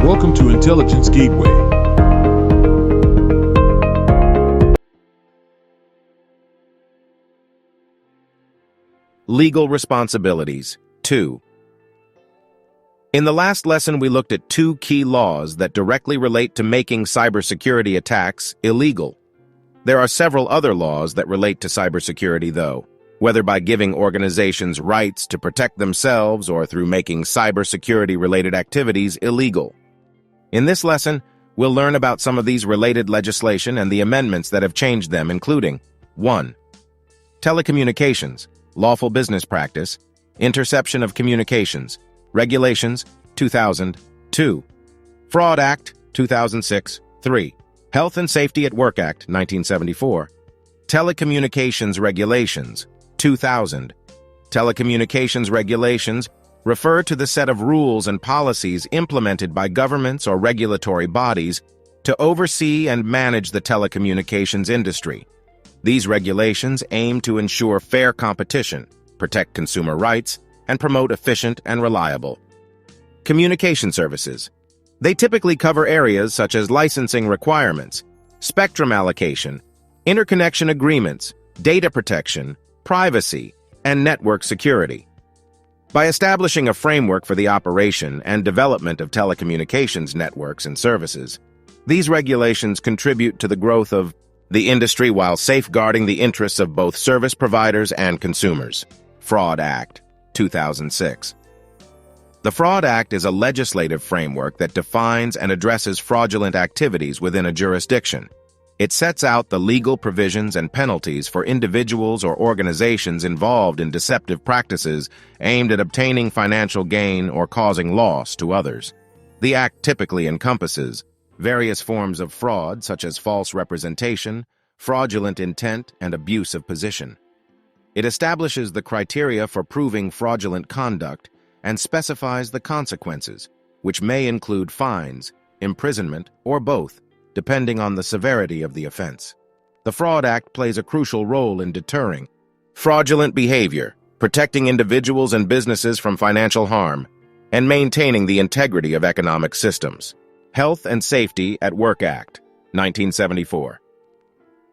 Welcome to Intelligence Gateway. Legal Responsibilities 2. In the last lesson, we looked at two key laws that directly relate to making cybersecurity attacks illegal. There are several other laws that relate to cybersecurity, though, whether by giving organizations rights to protect themselves or through making cybersecurity-related activities illegal. In this lesson, we'll learn about some of these related legislation and the amendments that have changed them, including 1. Telecommunications, lawful business practice, interception of communications, regulations, 2000, 2. Fraud Act, 2006, 3. Health and Safety at Work Act, 1974. Telecommunications Regulations, 2000. Telecommunications regulations refer to the set of rules and policies implemented by governments or regulatory bodies to oversee and manage the telecommunications industry. These regulations aim to ensure fair competition, protect consumer rights, and promote efficient and reliable communication services. They typically cover areas such as licensing requirements, spectrum allocation, interconnection agreements, data protection, privacy, and network security. By establishing a framework for the operation and development of telecommunications networks and services, these regulations contribute to the growth of the industry while safeguarding the interests of both service providers and consumers. Fraud Act, 2006. The Fraud Act is a legislative framework that defines and addresses fraudulent activities within a jurisdiction. It sets out the legal provisions and penalties for individuals or organizations involved in deceptive practices aimed at obtaining financial gain or causing loss to others. The Act typically encompasses various forms of fraud such as false representation, fraudulent intent, and abuse of position. It establishes the criteria for proving fraudulent conduct and specifies the consequences, which may include fines, imprisonment, or both, depending on the severity of the offense. The Fraud Act plays a crucial role in deterring fraudulent behavior, protecting individuals and businesses from financial harm, and maintaining the integrity of economic systems. Health and Safety at Work Act, 1974.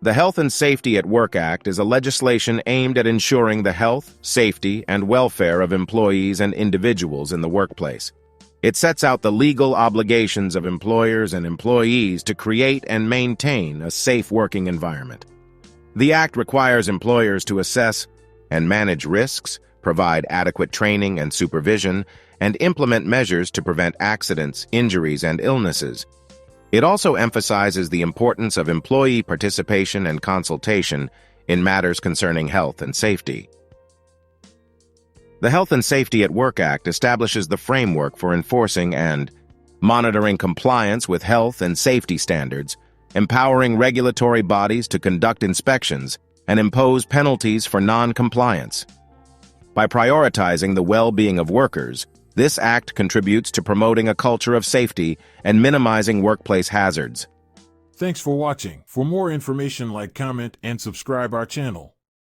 The Health and Safety at Work Act is a legislation aimed at ensuring the health, safety, and welfare of employees and individuals in the workplace. It sets out the legal obligations of employers and employees to create and maintain a safe working environment. The Act requires employers to assess and manage risks, provide adequate training and supervision, and implement measures to prevent accidents, injuries, and illnesses. It also emphasizes the importance of employee participation and consultation in matters concerning health and safety. The Health and Safety at Work Act establishes the framework for enforcing and monitoring compliance with health and safety standards, empowering regulatory bodies to conduct inspections and impose penalties for non-compliance. By prioritizing the well-being of workers, this act contributes to promoting a culture of safety and minimizing workplace hazards. Thanks for watching. For more information, like, comment, and subscribe our channel.